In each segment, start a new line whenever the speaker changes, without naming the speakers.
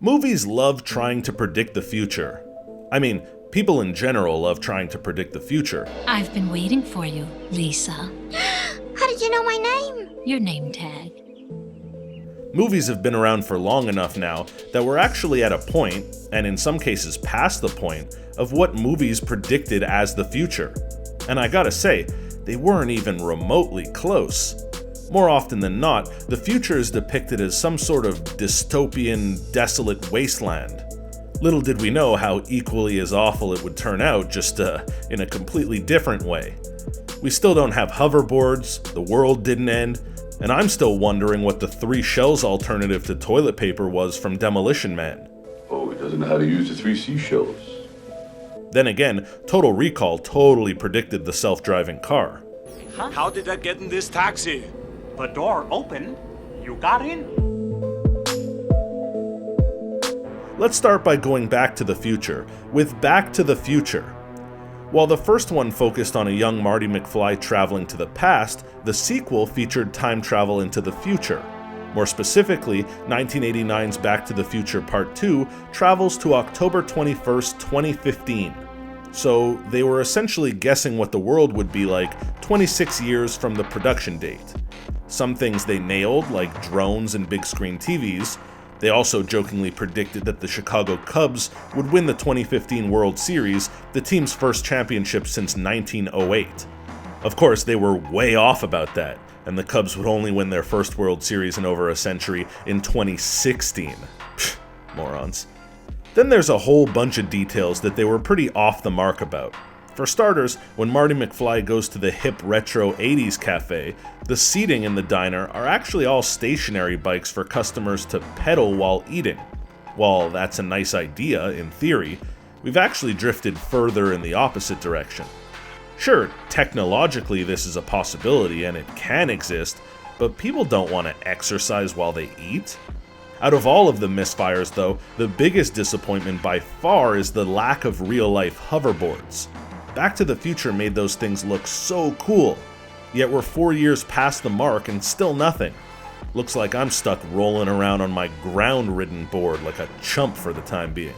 Movies love trying to predict the future. I mean, people in general love trying to predict the future.
I've been waiting for you, Lisa.
How did you know my name?
Your name tag.
Movies have been around for long enough now that we're actually at a point, and in some cases past the point, of what movies predicted as the future. And I gotta say, they weren't even remotely close. More often than not, the future is depicted as some sort of dystopian, desolate wasteland. Little did we know how equally as awful it would turn out, just in a completely different way. We still don't have hoverboards, the world didn't end, and I'm still wondering what the 3 shells alternative to toilet paper was from Demolition Man.
Oh, he doesn't know how to use the 3 seashells.
Then again, Total Recall totally predicted the self-driving car.
Huh? How did I get in this taxi? The door opened. You got in?
Let's start by going back to the future, with Back to the Future. While the first one focused on a young Marty McFly traveling to the past, the sequel featured time travel into the future. More specifically, 1989's Back to the Future Part 2 travels to October 21st, 2015. So they were essentially guessing what the world would be like 26 years from the production date. Some things they nailed, like drones and big screen TVs. They also jokingly predicted that the Chicago Cubs would win the 2015 World Series, the team's first championship since 1908. Of course, they were way off about that, and the Cubs would only win their first World Series in over a century in 2016. Pfft, morons. Then there's a whole bunch of details that they were pretty off the mark about. For starters, when Marty McFly goes to the hip retro 80s cafe, the seating in the diner are actually all stationary bikes for customers to pedal while eating. While that's a nice idea, in theory, we've actually drifted further in the opposite direction. Sure, technologically this is a possibility and it can exist, but people don't want to exercise while they eat. Out of all of the misfires though, the biggest disappointment by far is the lack of real-life hoverboards. Back to the Future made those things look so cool, yet we're 4 years past the mark and still nothing. Looks like I'm stuck rolling around on my ground-ridden board like a chump for the time being.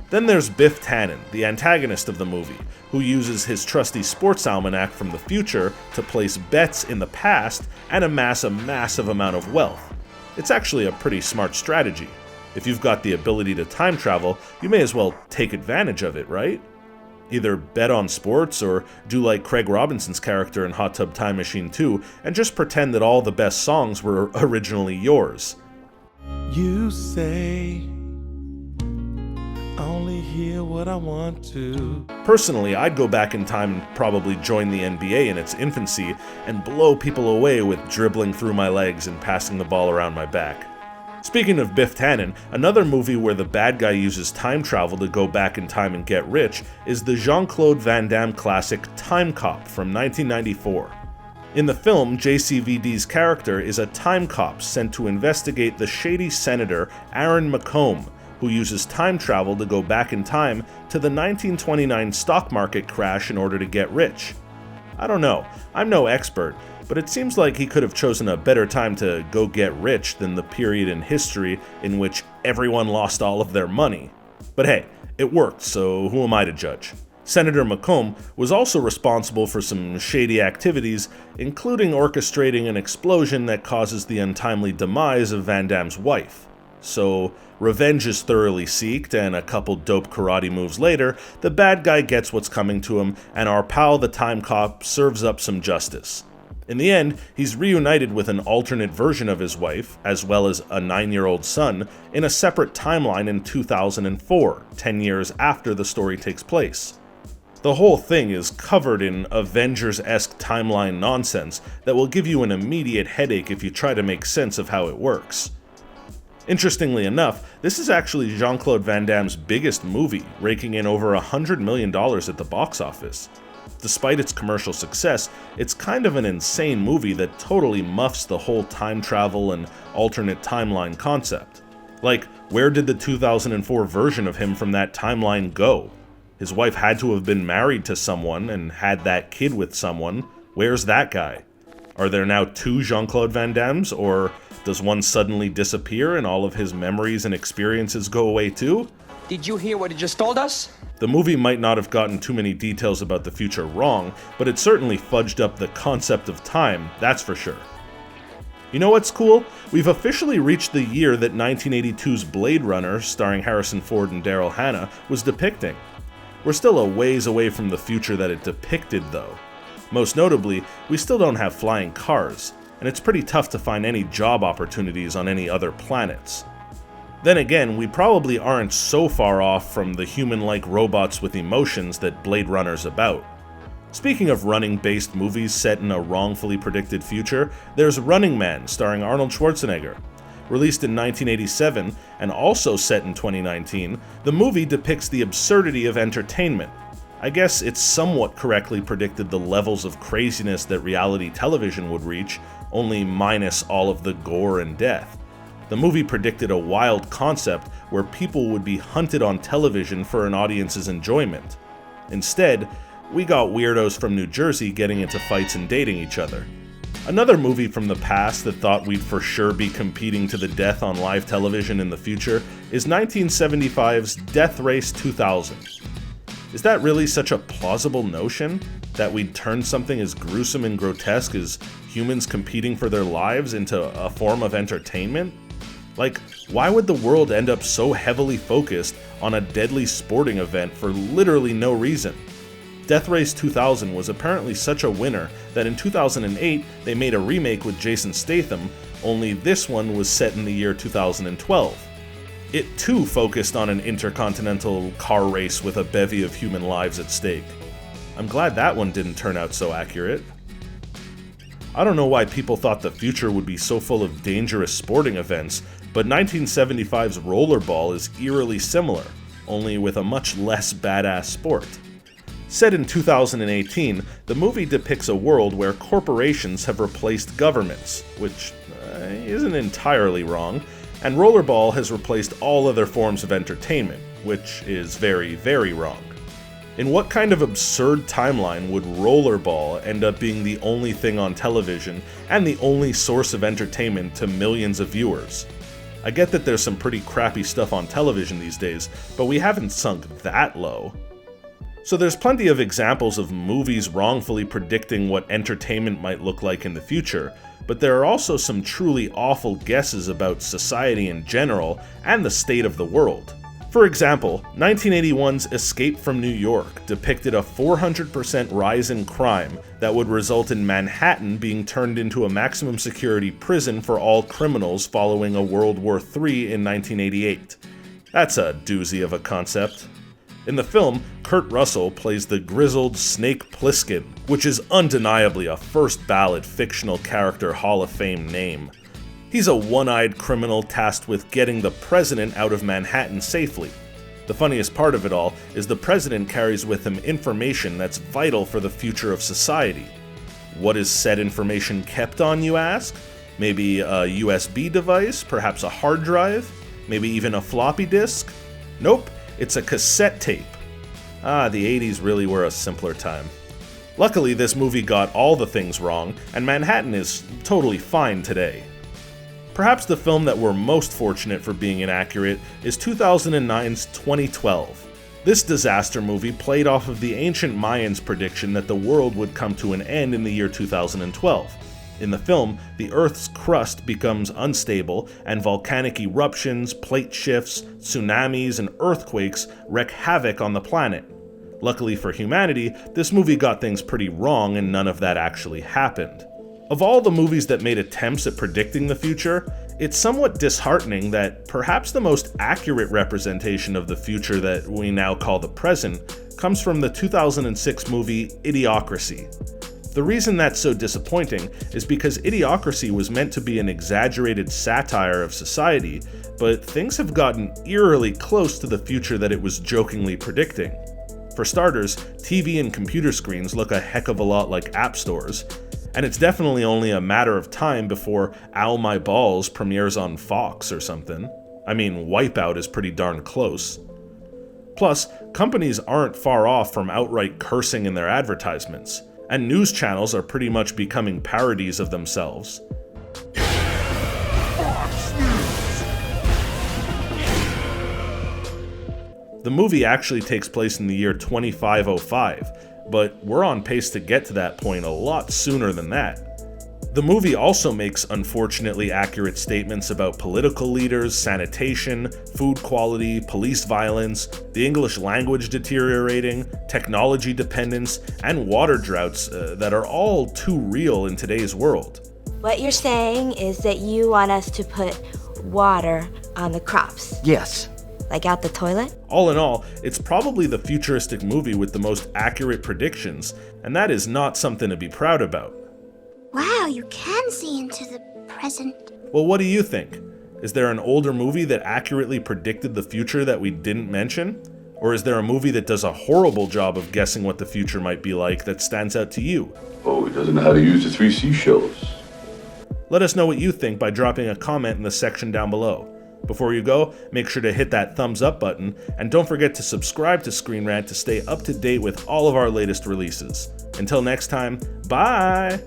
Then there's Biff Tannen, the antagonist of the movie, who uses his trusty sports almanac from the future to place bets in the past and amass a massive amount of wealth. It's actually a pretty smart strategy. If you've got the ability to time travel, you may as well take advantage of it, right? Either bet on sports or do like Craig Robinson's character in Hot Tub Time Machine 2 and just pretend that all the best songs were originally yours.
You say, I only hear what I want to.
Personally, I'd go back in time and probably join the NBA in its infancy and blow people away with dribbling through my legs and passing the ball around my back. Speaking of Biff Tannen, another movie where the bad guy uses time travel to go back in time and get rich is the Jean-Claude Van Damme classic Timecop from 1994. In the film, JCVD's character is a time cop sent to investigate the shady senator Aaron McComb, who uses time travel to go back in time to the 1929 stock market crash in order to get rich. I don't know, I'm no expert, but it seems like he could have chosen a better time to go get rich than the period in history in which everyone lost all of their money. But hey, it worked, so who am I to judge? Senator McComb was also responsible for some shady activities, including orchestrating an explosion that causes the untimely demise of Van Damme's wife. So, revenge is thoroughly seeked, and a couple dope karate moves later, the bad guy gets what's coming to him, and our pal the time cop serves up some justice. In the end, he's reunited with an alternate version of his wife, as well as a 9-year-old son, in a separate timeline in 2004, 10 years after the story takes place. The whole thing is covered in Avengers-esque timeline nonsense that will give you an immediate headache if you try to make sense of how it works. Interestingly enough, this is actually Jean-Claude Van Damme's biggest movie, raking in over $100 million at the box office. Despite its commercial success, it's kind of an insane movie that totally muffs the whole time travel and alternate timeline concept. Like, where did the 2004 version of him from that timeline go? His wife had to have been married to someone and had that kid with someone. Where's that guy? Are there now two Jean-Claude Van Dammes, or does one suddenly disappear and all of his memories and experiences go away too?
Did you hear what he just told us?
The movie might not have gotten too many details about the future wrong, but it certainly fudged up the concept of time, that's for sure. You know what's cool? We've officially reached the year that 1982's Blade Runner, starring Harrison Ford and Daryl Hannah, was depicting. We're still a ways away from the future that it depicted, though. Most notably, we still don't have flying cars, and it's pretty tough to find any job opportunities on any other planets. Then again, we probably aren't so far off from the human-like robots with emotions that Blade Runner's about. Speaking of running-based movies set in a wrongfully predicted future, there's Running Man, starring Arnold Schwarzenegger. Released in 1987, and also set in 2019, the movie depicts the absurdity of entertainment. I guess it somewhat correctly predicted the levels of craziness that reality television would reach, only minus all of the gore and death. The movie predicted a wild concept where people would be hunted on television for an audience's enjoyment. Instead, we got weirdos from New Jersey getting into fights and dating each other. Another movie from the past that thought we'd for sure be competing to the death on live television in the future is 1975's Death Race 2000. Is that really such a plausible notion? That we'd turn something as gruesome and grotesque as humans competing for their lives into a form of entertainment? Like, why would the world end up so heavily focused on a deadly sporting event for literally no reason? Death Race 2000 was apparently such a winner that in 2008 they made a remake with Jason Statham, only this one was set in the year 2012. It too focused on an intercontinental car race with a bevy of human lives at stake. I'm glad that one didn't turn out so accurate. I don't know why people thought the future would be so full of dangerous sporting events, but 1975's Rollerball is eerily similar, only with a much less badass sport. Set in 2018, the movie depicts a world where corporations have replaced governments, which isn't entirely wrong, and Rollerball has replaced all other forms of entertainment, which is very, very wrong. In what kind of absurd timeline would Rollerball end up being the only thing on television and the only source of entertainment to millions of viewers? I get that there's some pretty crappy stuff on television these days, but we haven't sunk that low. So there's plenty of examples of movies wrongfully predicting what entertainment might look like in the future, but there are also some truly awful guesses about society in general and the state of the world. For example, 1981's Escape from New York depicted a 400% rise in crime that would result in Manhattan being turned into a maximum security prison for all criminals following a World War III in 1988. That's a doozy of a concept. In the film, Kurt Russell plays the grizzled Snake Plissken, which is undeniably a first ballot fictional character Hall of Fame name. He's a one-eyed criminal tasked with getting the president out of Manhattan safely. The funniest part of it all is the president carries with him information that's vital for the future of society. What is said information kept on, you ask? Maybe a USB device, perhaps a hard drive, maybe even a floppy disk? Nope. It's a cassette tape. The 80s really were a simpler time. Luckily, this movie got all the things wrong, and Manhattan is totally fine today. Perhaps the film that we're most fortunate for being inaccurate is 2009's 2012. This disaster movie played off of the ancient Mayans' prediction that the world would come to an end in the year 2012. In the film, the Earth's crust becomes unstable, and volcanic eruptions, plate shifts, tsunamis, and earthquakes wreak havoc on the planet. Luckily for humanity, this movie got things pretty wrong and none of that actually happened. Of all the movies that made attempts at predicting the future, it's somewhat disheartening that perhaps the most accurate representation of the future that we now call the present comes from the 2006 movie Idiocracy. The reason that's so disappointing is because Idiocracy was meant to be an exaggerated satire of society, but things have gotten eerily close to the future that it was jokingly predicting. For starters, TV and computer screens look a heck of a lot like app stores, and it's definitely only a matter of time before Ow My Balls premieres on Fox or something. I mean, Wipeout is pretty darn close. Plus, companies aren't far off from outright cursing in their advertisements. and news channels are pretty much becoming parodies of themselves. The movie actually takes place in the year 2505, but we're on pace to get to that point a lot sooner than that. The movie also makes unfortunately accurate statements about political leaders, sanitation, food quality, police violence, the English language deteriorating, technology dependence, and water droughts that are all too real in today's world.
What you're saying is that you want us to put water on the crops.
Yes.
Like out the toilet?
All in all, it's probably the futuristic movie with the most accurate predictions, and that is not something to be proud about.
Wow, you can see into the present.
Well, what do you think? Is there an older movie that accurately predicted the future that we didn't mention? Or is there a movie that does a horrible job of guessing what the future might be like that stands out to you?
Oh, he doesn't know how to use the 3 seashells.
Let us know what you think by dropping a comment in the section down below. Before you go, make sure to hit that thumbs up button, and don't forget to subscribe to ScreenRant to stay up to date with all of our latest releases. Until next time, bye!